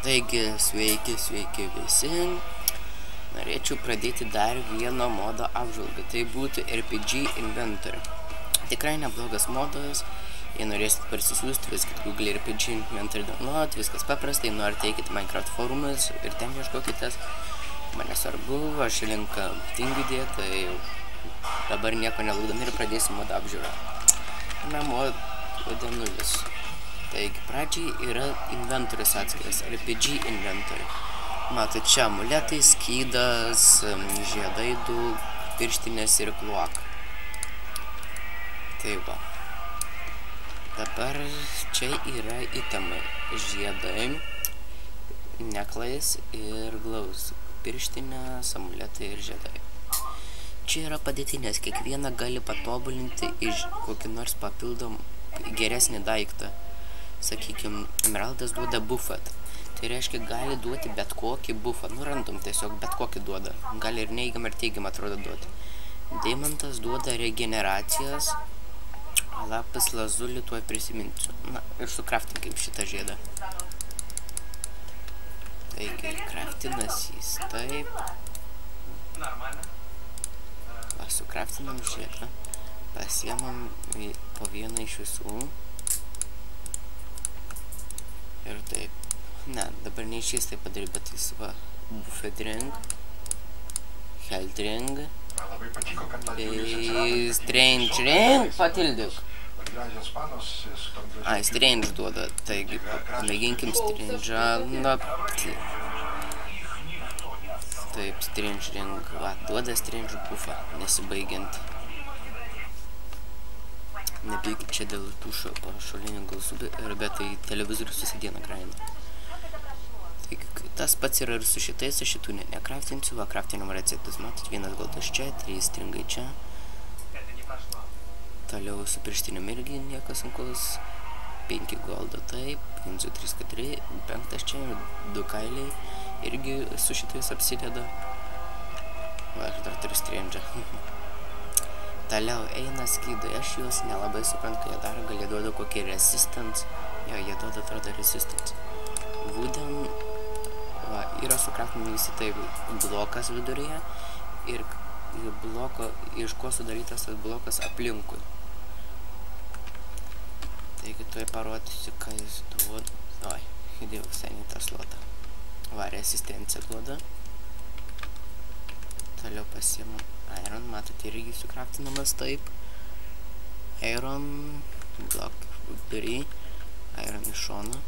Taigi, sveiki visi. Norėčiau pradėti dar vieno modo apžvalgą. Tai būtų RPG Inventor. Tikrai neblogas modas. Jei norėsit parsisiųsti, viskit Google RPG Inventor download, viskas paprastai, norite eikit Minecraft forumus ir ten ieškokitės. Man nesvarbu, aš linką tingiu dėti, tai dabar nieko nelaukdami ir pradėsim modo apžiūrą. Modo 0. Taigi, pradžiai yra inventorius atskiras, RPG Inventor. Matot, čia amuletai, skydas, žiedai, pirštinės ir kloaka. Tai va. Dabar čia yra itemai. Žiedai, neklais ir glaus. Pirštinės, amuletai ir žiedai. Čia yra padėtinės, kiekvieną gali patobulinti iš kokį nors papildom geresnį daiktą. Sakykime, emeraldas duoda buffet. Tai reiškia, gali duoti bet kokį buffą. Nu, random tiesiog bet kokį duoda. Gali ir neigiamą ir teigiamą atrodo duoti. Deimantas duoda regeneracijas. Lapis lazulį tuoj prisiminsiu. Na, ir sukraftinkim šitą žiedą. Taigi, kraftinas jis taip. Va, sukraftinam žiedą. Pasiemam po vieną iš visų. Ir taip. Ne, dabar neišės tai padaryti, bet jis va. Buffet ring. Health ring. Strange ring. Patildyk. Ai, Strange duoda. Taigi, mėginkim Strange'ą. Na, taip, Strange ring. Va, duoda Strange buffą, nesibaigiant. Nebėgit čia dėl tų šolinių galsų, bet tai televizorius visą dieną graina. Tas pats yra ir su šitais, aš šitų nekraftinsiu, va, kraftinam receptus, matot, vienas goldas čia, 3 stringai čia. Toliau su pirštinėm irgi niekas sunkus, 5 goldo taip, 1, 2, 3, 4, 5 čia, 2 kailiai, irgi su šitais apsideda. Va, aš dar turiu Strange'ą. Toliau eina skydai, aš juos nelabai suprantu, ką jie daro, gal jie duoda kokį resistance, jo, jie duoda, atrodo, resistance. Wooden, va, yra sukraftinami visi tai blokas viduryje ir bloko, iš ko sudarytas tas blokas aplinkui. Taigi tuoj parodysiu, ką jis duoda. Oi, įdėjau visai ne tą slotą. Va, resistenciją duoda. Toliau pasiemam iron, matot, irgi sukraftinamas taip. Iron, blok vidury, iron iš šono.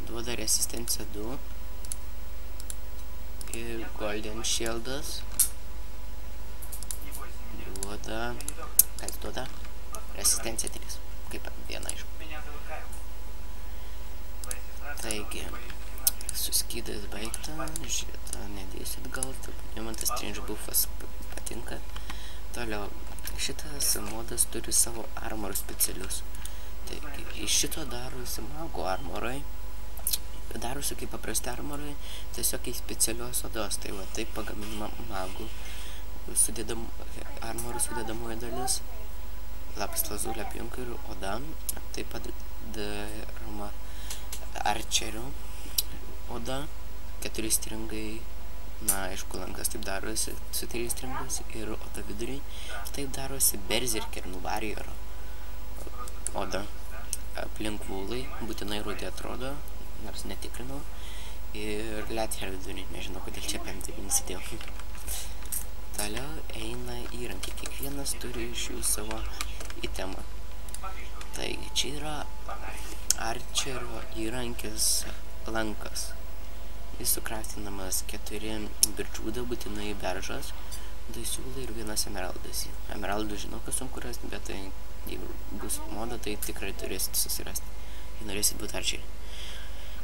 Duoda resistenciją 2 ir golden shieldas duoda, ką jis duoda? Resistenciją 3, kaip viena iš. Taigi, su skydais baigta, šitą nedėsit gal, man tas Strange buffas patinka. Toliau, šitas modas turi savo armorus specialius. Taigi, iš šito darosi mago armorai. Darosi kaip paprasti armorai, tiesiog į specialios odos, tai va, taip pagaminama magų armorų sudėdamoji dalis, lapis lazulė aplinkui ir oda, taip pat daroma arčerio oda, 4 stringai, na, aišku, lankas taip darosi su 3 stringais ir oda viduriai, taip darosi Berserker Warrior oda, aplink vūlai, būtinai rudė atrodo, nors netikrinau, ir Ledger vidurį, nežinau, kodėl čia 5 įsidėjau. Toliau eina įrankiai, kiekvienas turi iš jų savo itemą. Taigi, čia yra arčerio įrankis lankas. Jis sukraftinamas 4 birčūda, būtinai beržas, 2 siūlai ir 1 emeraldas. Emeraldų žinau, kas sunku rasti, bet tai, jeigu bus moda, tai tikrai turėsit susirasti, jei norėsit būti arčeriai.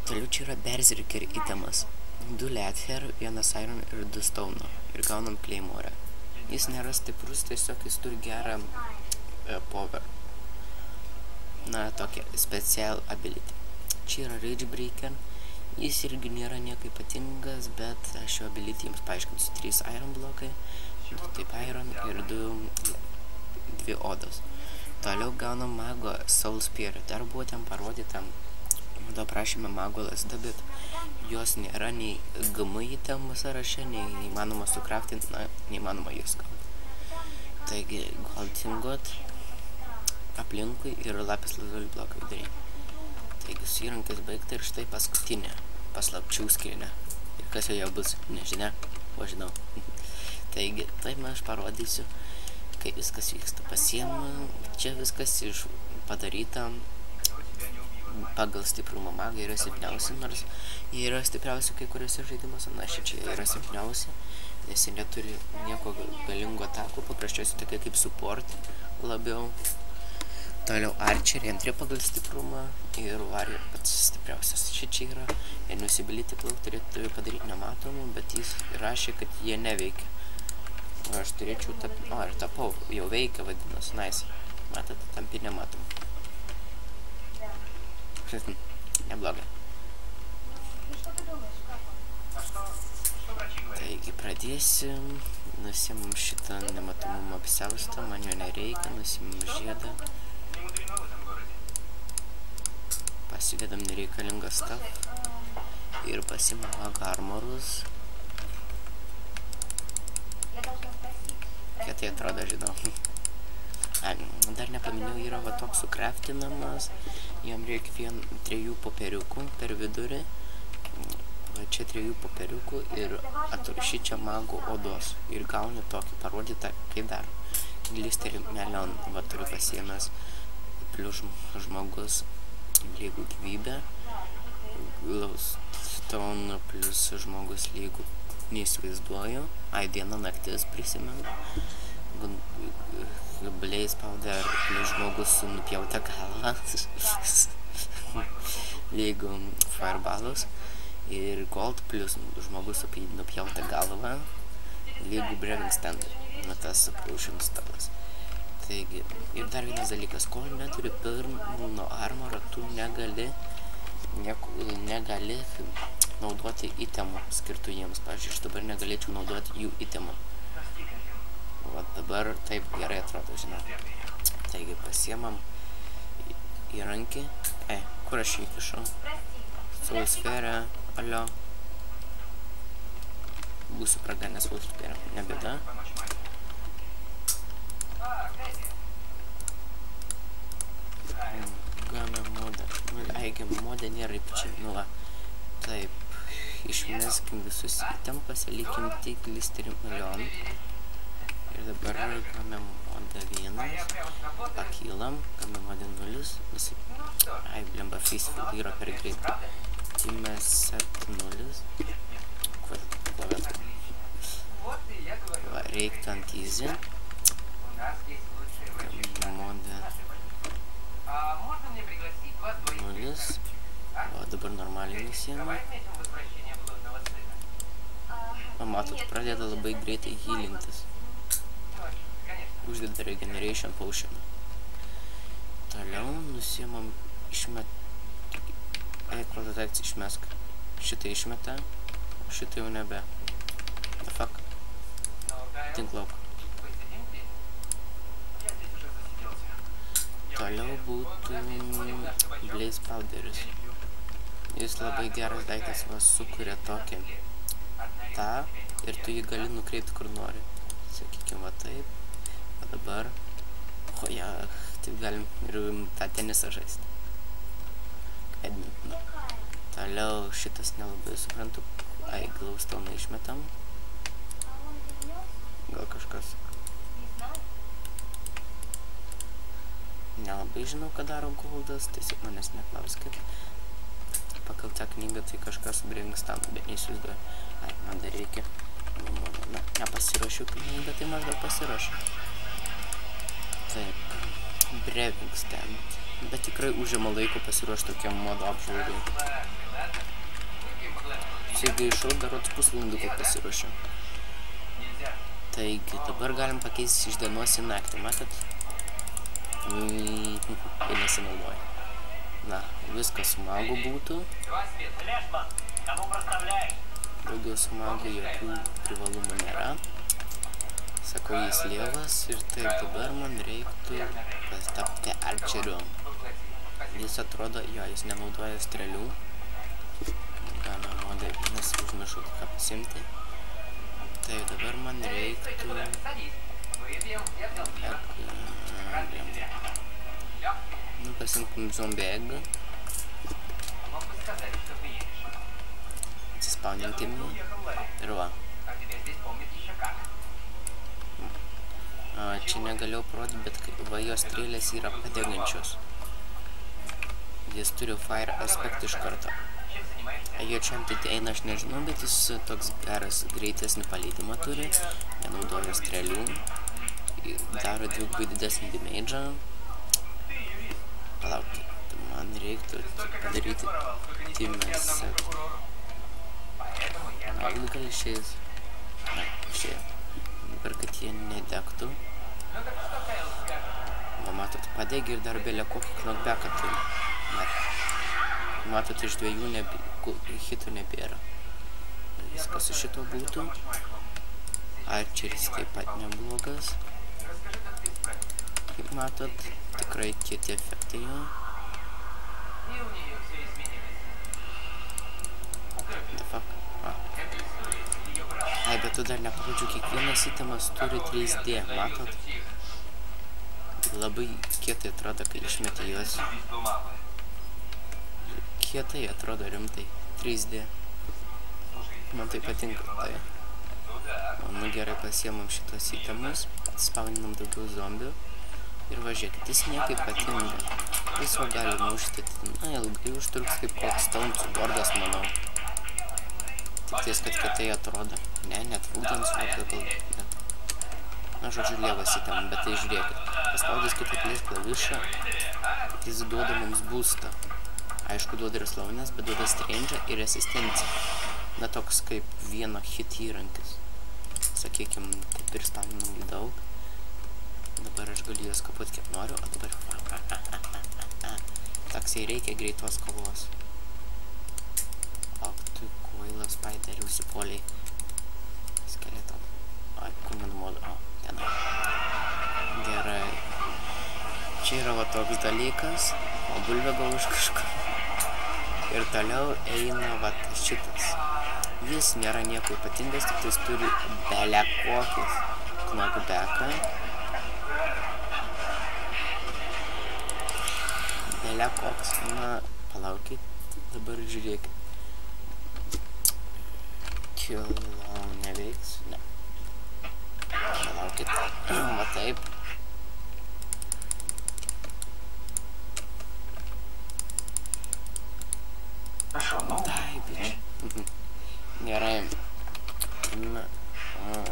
Toliau čia yra Berserker itemas. 2 Ledger, 1 iron ir 2 stone. Ir gaunam Claymore. Jis nėra stiprus, tiesiog jis turi gerą power. Na, tokia special ability. Čia yra Rage Breaker. Jis irgi nėra nieko ypatingas, bet aš jo ability jums paaiškinsiu. 3 iron blokai, taip iron ir 2 odos. Toliau gaunam mago Soul Spear. Dar buvo ten parodyta modo aprašyme mago lasda, bet jos nėra nei GM itemų sąraše, nei įmanoma sukraftinti, neįmanoma jos gauti. Taigi, goldingot aplinkui ir lapis lazuli bloką vidury. Taigi, su įrankis baigta ir štai paskutinė paslapčių skrynia. Ir kas joje bus, nežinia, o žinau. Taigi, taip aš parodysiu, kaip viskas vyksta. Pasiemu, čia viskas padaryta pagal stiprumą. Magai yra silpniausi, nors jie yra stipriausi kai kuriuose žaidimuose. Na, čia yra silpniausi, nes jie neturi nieko galingo atakų, paprasčiausiai tokia kaip support labiau. Toliau archeriai antri pagal stiprumą ir warrior pats stipriausias. Čia yra invisibility cloak turėtų padaryti nematomų, bet jis rašė, kad jie neveikia. O aš turėčiau ir tapau, jau veikia vadinasi, nice. Matot, tampi nematomų. Neblogai. Taigi pradėsim, nusimam šitą nematomumą apsiaustą, man jo nereikia, nusimam žiedą. Pasivedam nereikalingą stuff ir pasimam mago armorus. Kaip tai atrodo, žinau. Dar nepaminėjau, yra va toks sukraftinamas, jam reikia 3 popieriukų per vidurį, va čia 3 popieriukų ir šičia mago odos ir gauni tokį parodytą, kai dar. Glisterį melion, va turiu pasiėmęs, plius žmogus lygų gyvybę, glowstone plius žmogus lygų neįsivaizduoju, diena naktis prisimenu. Blaze powder plius žmogus su nupjauta galva lygų fireballus ir gold plius žmogus su nupjauta galva lygų breving standard. Na tas potion stalas. Taigi, ir dar vienas dalykas, kol neturi pirmo armoro, tu negali naudoti itemų skirtų jiems. Pavyzdžiui, aš dabar negalėčiau naudoti jų itemų. O dabar taip gerai atrodo, žinau. Taigi pasiemam įrankį. Kur aš jį įkišau? Soul sferę, alio. Būsiu praganęs soul sferę, nebėda. Gana moda. Modė nėra ypačiai, nu va. Taip, išmeskim visus įtampas, likim tik glisterį milion. Ir dabar game modą 1, pakylam, game modą 0, blemba facefill yra per greit. Time set 0. Va, reiktų ant easy. Modą 0. O dabar normaliai nusiema. O matot, pradeda labai greitai healintis. Uždeda regeneration potion. Toliau nusiemam Equal detekcija išmesk. Šitą išmeta, o šitą jau nebe. The fuck? Tinklauk. Toliau būtų Blaze powderis. Jis labai geras daiktas, va sukuria tokį tą ir tu jį gali nukreipti kur nori. Sakykime va taip. O dabar, taip galim ir tą tenisą žaisti. Toliau šitas nelabai suprantu. Glowstone išmetam. Gal kažkas. Nelabai žinau, ką daro goldas, tiesiog manęs neklauskit. Pagal tą knygą tai kažkas breving stand, bet neįsivaizduoju. Man dar reikia. Nepasiruošiu knygą, tai maždaug pasiruošiu. Taip, breving stand. Bet tikrai užima laiko pasiruošti tokiam modo apžvalgai. Jeigu išau, darots pusvalandį, kol pasiruošiu. Taigi, dabar galim pakeisti iš dienos į naktį, matot? Ir nesinaudoja. Na, viskas su magu būtų. Daugiau su magu jokių privalumų nėra. Sakau, jis lievas ir taip dabar man reiktų tapti archeriu. Jis atrodo, jo, jis nenaudoja strėlių. Gana modą, nes užmiršau ką pasimti. Tai dabar man reiktų... Nu, pasimkim zombie egg. Atsispauninkim jį. Ir va. Čia negalėjau parodyti, bet va jo strėlės yra padegančios. Jis turi fire aspektą iš karto. Jo čia ant eina, aš nežinau, bet jis toks geras, greitesnį paleidimą turi. Nenaudoja strėlių. Daro dvigubai didesnį damage'ą. Palaukit, man reiktų padaryti timesą. Gal išėjęs. Na, išėjo. Dabar, kad jie nedegtų. Va, matot, padegė ir dar belia kokį knockbacką turi. Matot, iš 2 hitų nebėra. Viskas iš šito būtų. Archeris taip pat neblogas. Kaip matot, tikrai kieti efektai jo. The fuck? Ai, bet tu dar neparodžiu, kiekvienas itemas turi 3D, matot? Labai kietai atrodo, kai išmeti juos. Kietai atrodo rimtai, 3D. Man tai patinka, tai. Nu gerai, pasiemam šitos itemus, atspauninam daugiau zombių. Ir važiuokit, jis niekaip patinka. Jis va gali mušti, na, ilgai užtruks kaip koks Stone Swordas, manau. Tik ties, kad kietai atrodo. Ne, net Wooden Sword gal. Na, žodžiu, lievas item, bet tai žiūrėkit. Paspaudys kitą plės klavišą, jis duoda mums boostą. Aišku, duoda ir slaunės, bet duoda strange'ą ir resistenciją. Na, toks kaip vieno hit įrankis. Sakykim, kaip ir spaminam jį daug. Dabar aš galiu jas kapuoti kiek noriu, o dabar... Taksiai reikia greitos kovos. O, tu kvailas spiderį užsipoliai. Skeleton. Ai, kur man modu? O, ten. Gerai. Čia yra va toks dalykas. O bulvė gal už kažką. Ir toliau eina va šitas. Jis nėra nieko ypatingas, tik jis turi belia kokį knockbacką. Belia koks. Na, palaukit. Dabar žiūrėkit. Kill neveiks. Ne. Palaukit. Va taip. Ai, bič. Gerai. Na,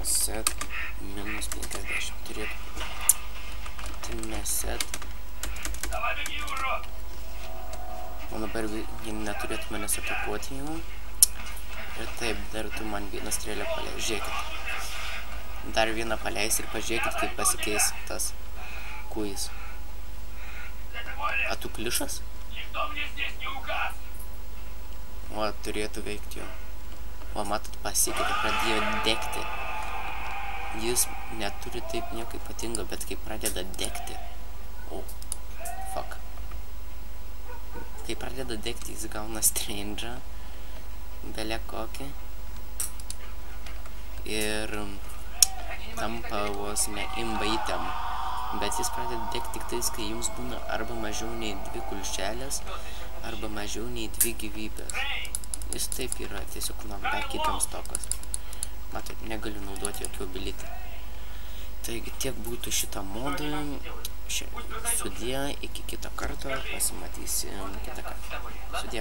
set minus 50 turėtų. Tai set. O dabar neturėtų manęs atakuoti jau. Ir taip, dar tu man vieną strėlę paleis. Žiūrėkit. Dar vieną paleis ir pažiūrėkit, kaip pasikeis tas kuis. A tu klišas? O, turėtų veikti jau. O, matot, pasikeitė, pradėjo degti. Jis neturi taip nieko ypatingo, bet kai pradeda degti. O, fuck. Kai pradeda degti, jis gauna strange'ą. Belia kokį. Ir tampa vos ne imba item. Bet jis pradeda degti tik tais, kai jums būna arba mažiau nei 2 kulšelės, arba mažiau nei 2 gyvybės. Jis taip yra, tiesiog knockback items tokas. Matot, negaliu naudoti jokių ability. Taigi tiek būtų šitą modą. Sudie, iki kito karto, pasimatysim kitą kartą. Sudie.